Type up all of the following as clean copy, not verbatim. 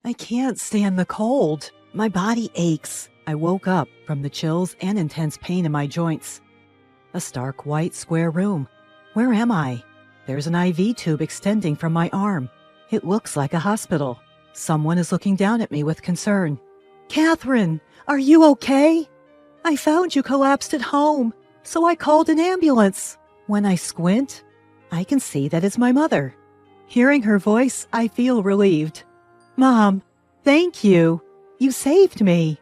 I can't stand the cold. My body aches. I woke up from the chills and intense pain in my joints. A stark white square room. Where am I? There's an IV tube extending from my arm. It looks like a hospital. Someone is looking down at me with concern. Catherine, are you okay? I found you collapsed at home, so I called an ambulance. When I squint, I can see that it's my mother. Hearing her voice, I feel relieved. Mom, thank you. You saved me.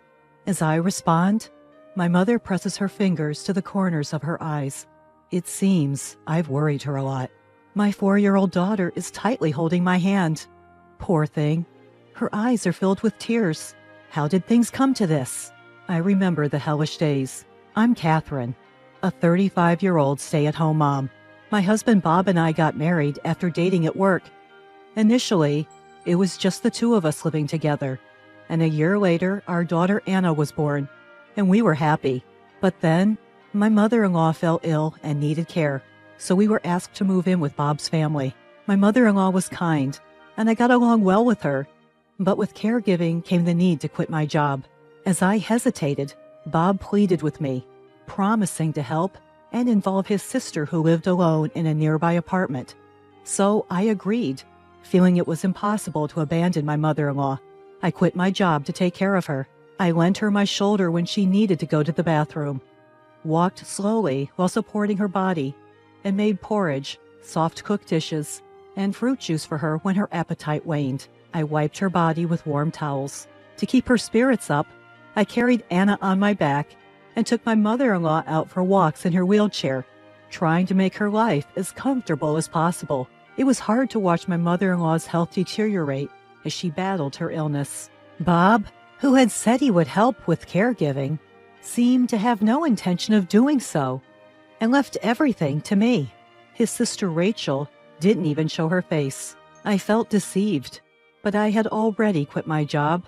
As I respond, my mother presses her fingers to the corners of her eyes. It seems I've worried her a lot. My 4-year-old daughter is tightly holding my hand. Poor thing. Her eyes are filled with tears. How did things come to this? I remember the hellish days. I'm Catherine, a 35-year-old stay-at-home mom. My husband Bob and I got married after dating at work. Initially, it was just the two of us living together. And a year later, our daughter Anna was born, and we were happy. But then, my mother-in-law fell ill and needed care, so we were asked to move in with Bob's family. My mother-in-law was kind, and I got along well with her. But with caregiving came the need to quit my job. As I hesitated, Bob pleaded with me, promising to help and involve his sister who lived alone in a nearby apartment. So I agreed, feeling it was impossible to abandon my mother-in-law. I quit my job to take care of her. I lent her my shoulder when she needed to go to the bathroom, walked slowly while supporting her body, and made porridge, soft-cooked dishes, and fruit juice for her when her appetite waned. I wiped her body with warm towels. To keep her spirits up, I carried Anna on my back and took my mother-in-law out for walks in her wheelchair, trying to make her life as comfortable as possible. It was hard to watch my mother-in-law's health deteriorate as she battled her illness. Bob, who had said he would help with caregiving, seemed to have no intention of doing so and left everything to me. His sister Rachel didn't even show her face. I felt deceived, but I had already quit my job,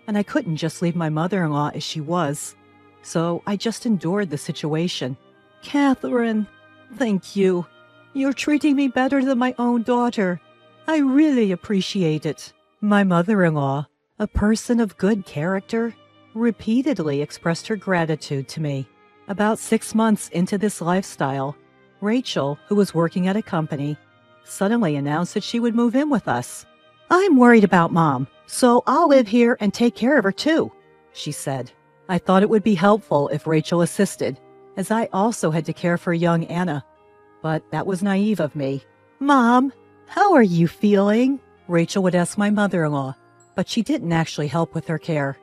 and I couldn't just leave my mother-in-law as she was. So I just endured the situation. Catherine, thank you. You're treating me better than my own daughter. I really appreciate it. My mother-in-law, a person of good character, repeatedly expressed her gratitude to me. About 6 months into this lifestyle, Rachel, who was working at a company, suddenly announced that she would move in with us. I'm worried about Mom, so I'll live here and take care of her too, she said. I thought it would be helpful if Rachel assisted, as I also had to care for young Anna. But that was naive of me. Mom, how are you feeling? Rachel would ask my mother-in-law, but she didn't actually help with her care.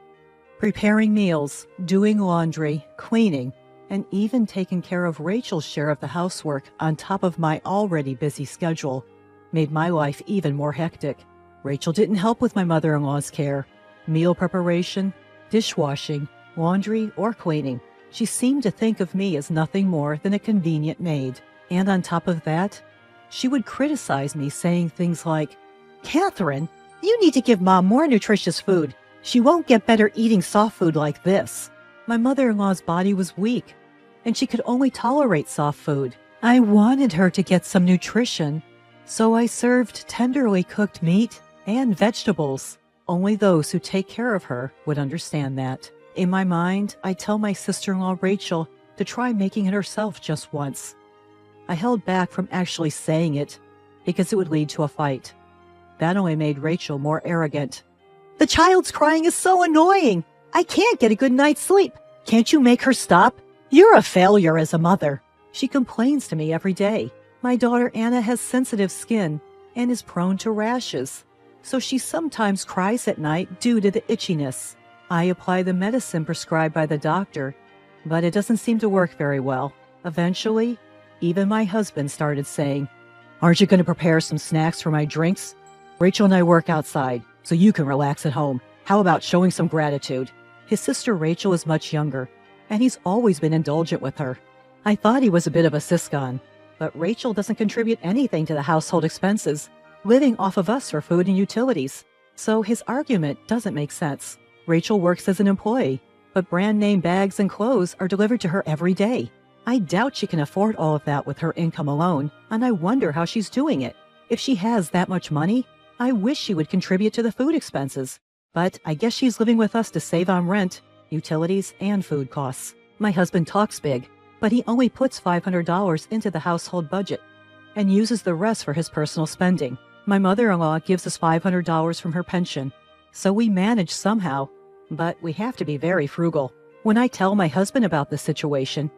Preparing meals, doing laundry, cleaning, and even taking care of Rachel's share of the housework on top of my already busy schedule made my life even more hectic. Rachel didn't help with my mother-in-law's care, meal preparation, dishwashing, laundry, or cleaning. She seemed to think of me as nothing more than a convenient maid. And on top of that, she would criticize me, saying things like, Catherine, you need to give Mom more nutritious food. She won't get better eating soft food like this. My mother-in-law's body was weak, and she could only tolerate soft food. I wanted her to get some nutrition, so I served tenderly cooked meat and vegetables. Only those who take care of her would understand that. In my mind, I tell my sister-in-law Rachel to try making it herself just once. I held back from actually saying it because it would lead to a fight. That only made Rachel more arrogant. The child's crying is so annoying. I can't get a good night's sleep. Can't you make her stop? You're a failure as a mother. She complains to me every day. My daughter Anna has sensitive skin and is prone to rashes, so she sometimes cries at night due to the itchiness. I apply the medicine prescribed by the doctor, but it doesn't seem to work very well. Eventually, even my husband started saying, Aren't you going to prepare some snacks for my drinks? Rachel and I work outside, so you can relax at home. How about showing some gratitude? His sister Rachel is much younger, and he's always been indulgent with her. I thought he was a bit of a siscon, but Rachel doesn't contribute anything to the household expenses, living off of us for food and utilities. So his argument doesn't make sense. Rachel works as an employee, but brand name bags and clothes are delivered to her every day. I doubt she can afford all of that with her income alone, and I wonder how she's doing it. If she has that much money, I wish she would contribute to the food expenses. But I guess she's living with us to save on rent, utilities, and food costs. My husband talks big, but he only puts $500 into the household budget and uses the rest for his personal spending. My mother-in-law gives us $500 from her pension, so we manage somehow, but we have to be very frugal. When I tell my husband about the situation,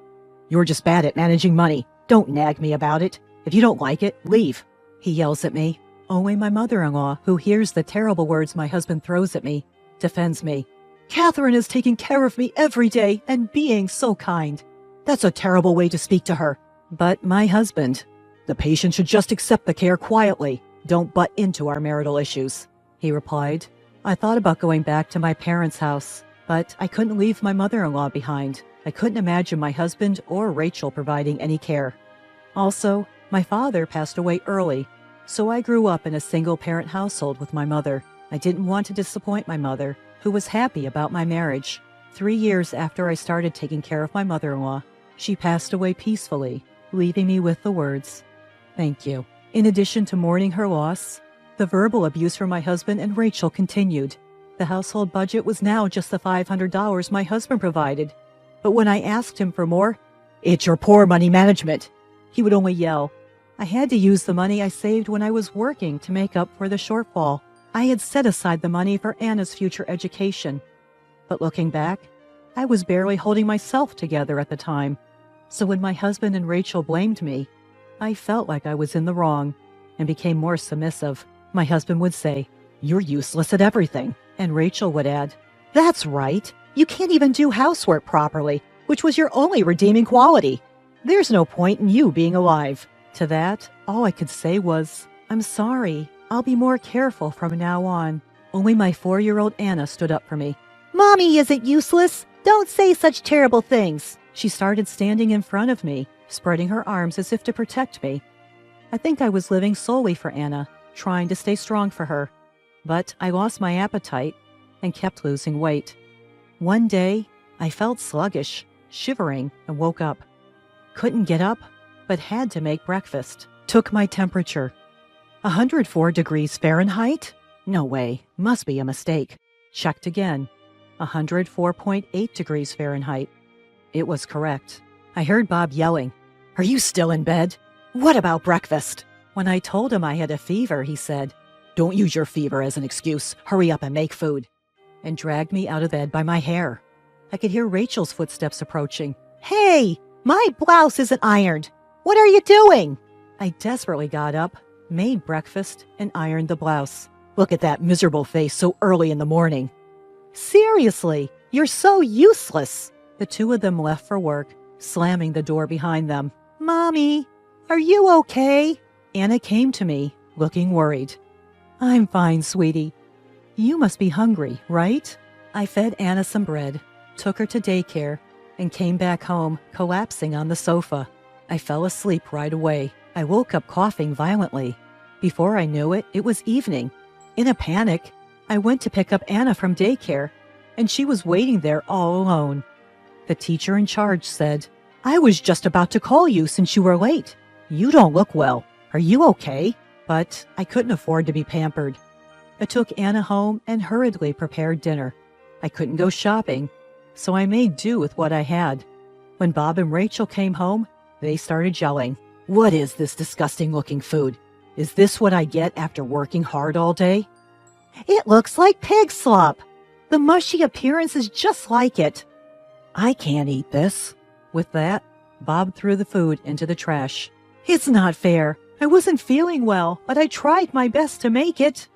"You're just bad at managing money. Don't nag me about it. If you don't like it, leave," he yells at me. Only my mother-in-law, who hears the terrible words my husband throws at me, defends me. "Catherine is taking care of me every day and being so kind. That's a terrible way to speak to her." But my husband, "The patient should just accept the care quietly. Don't butt into our marital issues," he replied. I thought about going back to my parents' house, but I couldn't leave my mother-in-law behind. I couldn't imagine my husband or Rachel providing any care. Also, my father passed away early, so I grew up in a single-parent household with my mother. I didn't want to disappoint my mother, who was happy about my marriage. 3 years after I started taking care of my mother-in-law, she passed away peacefully, leaving me with the words, "Thank you." In addition to mourning her loss, the verbal abuse from my husband and Rachel continued. The household budget was now just the $500 my husband provided. But when I asked him for more, "It's your poor money management," he would only yell. I had to use the money I saved when I was working to make up for the shortfall. I had set aside the money for Anna's future education. But looking back, I was barely holding myself together at the time. So when my husband and Rachel blamed me, I felt like I was in the wrong and became more submissive. My husband would say, "You're useless at everything." And Rachel would add, "That's right. You can't even do housework properly, which was your only redeeming quality. There's no point in you being alive." To that, all I could say was, "I'm sorry. I'll be more careful from now on." Only my 4-year-old Anna stood up for me. "Mommy isn't useless. Don't say such terrible things." She started standing in front of me, spreading her arms as if to protect me. I think I was living solely for Anna, trying to stay strong for her. But I lost my appetite and kept losing weight. One day, I felt sluggish, shivering, and woke up. Couldn't get up, but had to make breakfast. Took my temperature. 104 degrees Fahrenheit? No way, must be a mistake. Checked again. 104.8 degrees Fahrenheit. It was correct. I heard Bob yelling, "Are you still in bed? What about breakfast?" When I told him I had a fever, he said, "Don't use your fever as an excuse. Hurry up and make food," and dragged me out of bed by my hair. I could hear Rachel's footsteps approaching. "Hey, my blouse isn't ironed. What are you doing?" I desperately got up, made breakfast, and ironed the blouse. "Look at that miserable face so early in the morning." "Seriously, you're so useless." The two of them left for work, slamming the door behind them. "Mommy, are you okay?" Anna came to me, looking worried. "I'm fine, sweetie. You must be hungry, right?" I fed Anna some bread, took her to daycare, and came back home, collapsing on the sofa. I fell asleep right away. I woke up coughing violently. Before I knew it, it was evening. In a panic, I went to pick up Anna from daycare, and she was waiting there all alone. The teacher in charge said, "I was just about to call you since you were late. You don't look well. Are you okay?" But I couldn't afford to be pampered. I took Anna home and hurriedly prepared dinner. I couldn't go shopping, so I made do with what I had. When Bob and Rachel came home, they started yelling, "What is this disgusting-looking food? Is this what I get after working hard all day?" "It looks like pig slop. The mushy appearance is just like it." "I can't eat this." With that, Bob threw the food into the trash. "It's not fair. I wasn't feeling well, but I tried my best to make it."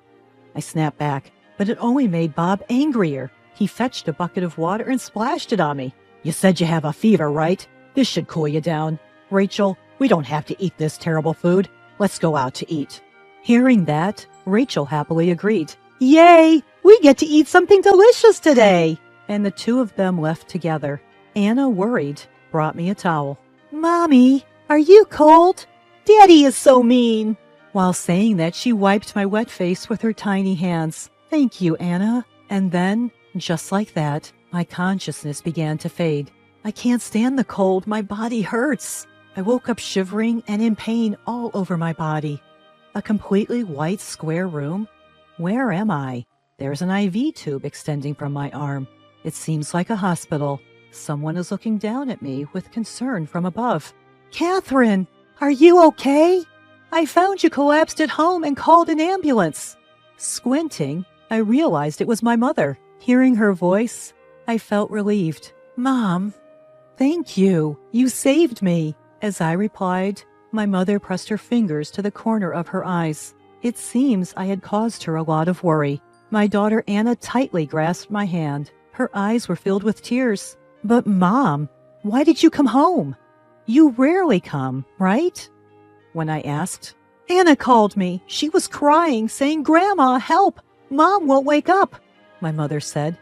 I snapped back, but it only made Bob angrier. He fetched a bucket of water and splashed it on me. "You said you have a fever, right? This should cool you down. Rachel, we don't have to eat this terrible food. Let's go out to eat." Hearing that, Rachel happily agreed. "Yay! We get to eat something delicious today!" And the two of them left together. Anna, worried, brought me a towel. "Mommy, are you cold? Daddy is so mean." While saying that, she wiped my wet face with her tiny hands. "Thank you, Anna." And then, just like that, my consciousness began to fade. I can't stand the cold. My body hurts. I woke up shivering and in pain all over my body. A completely white square room? Where am I? There's an IV tube extending from my arm. It seems like a hospital. Someone is looking down at me with concern from above. Catherine, are you okay? I found you collapsed at home and called an ambulance. Squinting, I realized it was my mother. Hearing her voice, I felt relieved. Mom, thank you. You saved me. As I replied, my mother pressed her fingers to the corner of her eyes. It seems I had caused her a lot of worry. My daughter Anna tightly grasped my hand. Her eyes were filled with tears. But Mom, why did you come home? You rarely come, right? When I asked, Anna called me. She was crying, saying, Grandma, help! Mom won't wake up, my mother said.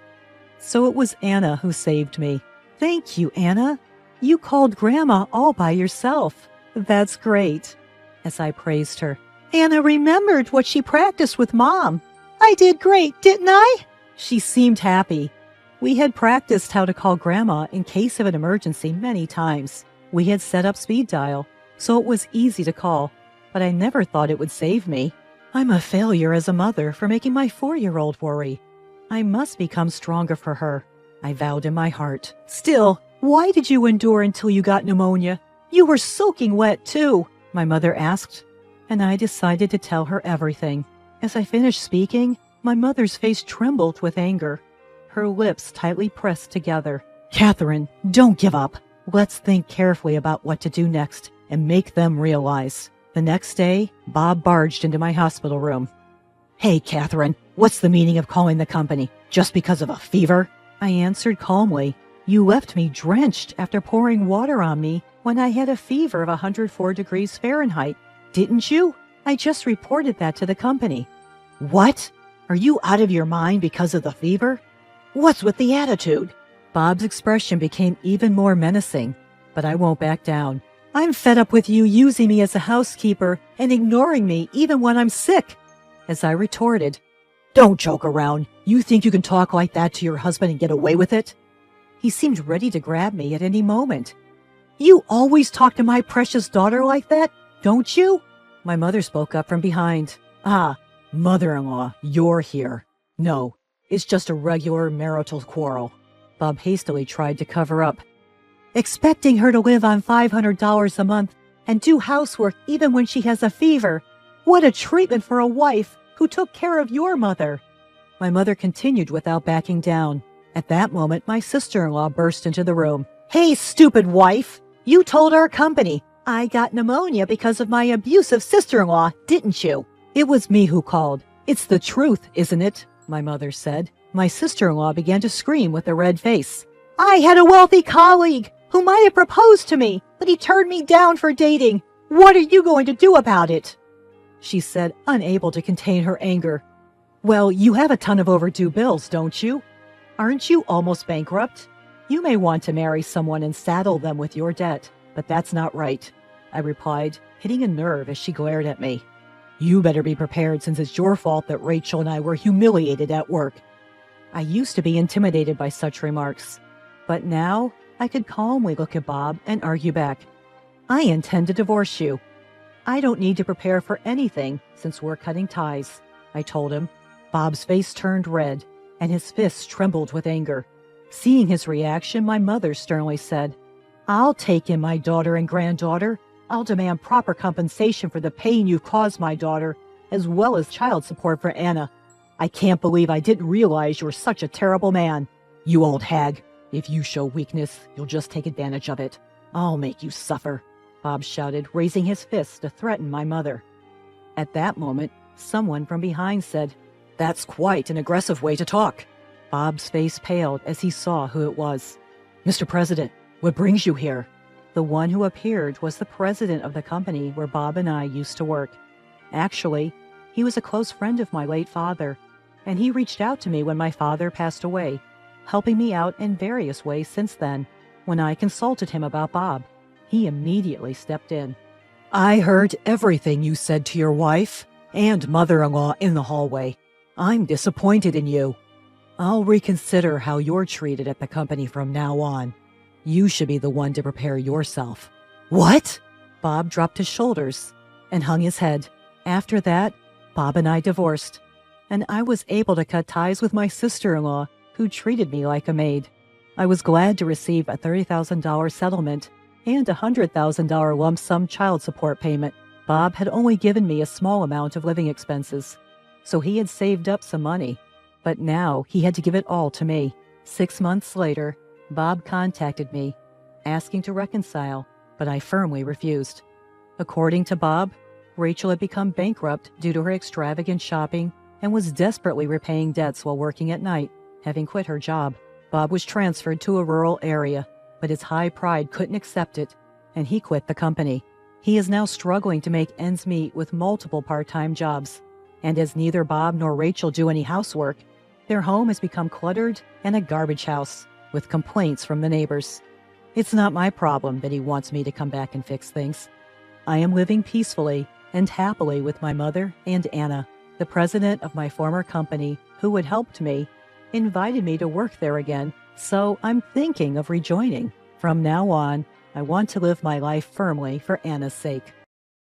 So it was Anna who saved me. Thank you, Anna. You called Grandma all by yourself. That's great. As I praised her, Anna remembered what she practiced with Mom. I did great, didn't I? She seemed happy. We had practiced how to call Grandma in case of an emergency many times. We had set up speed dial, so it was easy to call, but I never thought it would save me. I'm a failure as a mother for making my 4-year-old worry. I must become stronger for her, I vowed in my heart. Still, why did you endure until you got pneumonia? You were soaking wet, too, my mother asked, and I decided to tell her everything. As I finished speaking, my mother's face trembled with anger. Her lips tightly pressed together. Catherine, don't give up. Let's think carefully about what to do next and make them realize. The next day, Bob barged into my hospital room. Hey, Catherine, what's the meaning of calling the company? Just because of a fever? I answered calmly. You left me drenched after pouring water on me when I had a fever of 104 degrees Fahrenheit. Didn't you? I just reported that to the company. What? Are you out of your mind because of the fever? What's with the attitude? Bob's expression became even more menacing, but I won't back down. I'm fed up with you using me as a housekeeper and ignoring me even when I'm sick. As I retorted, Don't joke around. You think you can talk like that to your husband and get away with it? He seemed ready to grab me at any moment. You always talk to my precious daughter like that, don't you? My mother spoke up from behind. Ah, mother-in-law, you're here. No, it's just a regular marital quarrel. Bob hastily tried to cover up. Expecting her to live on $500 a month and do housework even when she has a fever. What a treatment for a wife who took care of your mother. My mother continued without backing down. At that moment, my sister-in-law burst into the room. Hey, stupid wife! You told our company I got pneumonia because of my abusive sister-in-law, didn't you? It was me who called. It's the truth, isn't it? My mother said. My sister-in-law began to scream with a red face. I had a wealthy colleague who might have proposed to me, but he turned me down for dating. What are you going to do about it? She said, unable to contain her anger. Well, you have a ton of overdue bills, don't you? Aren't you almost bankrupt? You may want to marry someone and saddle them with your debt, but that's not right, I replied, hitting a nerve as she glared at me. You better be prepared since it's your fault that Rachel and I were humiliated at work. I used to be intimidated by such remarks, but now I could calmly look at Bob and argue back. I intend to divorce you. I don't need to prepare for anything since we're cutting ties, I told him. Bob's face turned red, and his fists trembled with anger. Seeing his reaction, my mother sternly said, I'll take in my daughter and granddaughter. I'll demand proper compensation for the pain you've caused my daughter, as well as child support for Anna. I can't believe I didn't realize you were such a terrible man. You old hag. If you show weakness, you'll just take advantage of it. I'll make you suffer, Bob shouted, raising his fist to threaten my mother. At that moment, someone from behind said, That's quite an aggressive way to talk. Bob's face paled as he saw who it was. Mr. President, what brings you here? The one who appeared was the president of the company where Bob and I used to work. Actually, he was a close friend of my late father, and he reached out to me when my father passed away, helping me out in various ways since then. When I consulted him about Bob, he immediately stepped in. I heard everything you said to your wife and mother-in-law in the hallway. I'm disappointed in you. I'll reconsider how you're treated at the company from now on. You should be the one to prepare yourself. What? Bob dropped his shoulders and hung his head. After that, Bob and I divorced, and I was able to cut ties with my sister-in-law, who treated me like a maid. I was glad to receive a $30,000 settlement and a $100,000 lump sum child support payment. Bob had only given me a small amount of living expenses, so he had saved up some money. But now he had to give it all to me. 6 months later, Bob contacted me, asking to reconcile, but I firmly refused. According to Bob, Rachel had become bankrupt due to her extravagant shopping and was desperately repaying debts while working at night, having quit her job. Bob was transferred to a rural area, but his high pride couldn't accept it, and he quit the company. He is now struggling to make ends meet with multiple part-time jobs. And as neither Bob nor Rachel do any housework, their home has become cluttered and a garbage house, with complaints from the neighbors. It's not my problem that he wants me to come back and fix things. I am living peacefully and happily with my mother and Anna. The president of my former company, who had helped me, invited me to work there again, so I'm thinking of rejoining. From now on, I want to live my life firmly for Anna's sake.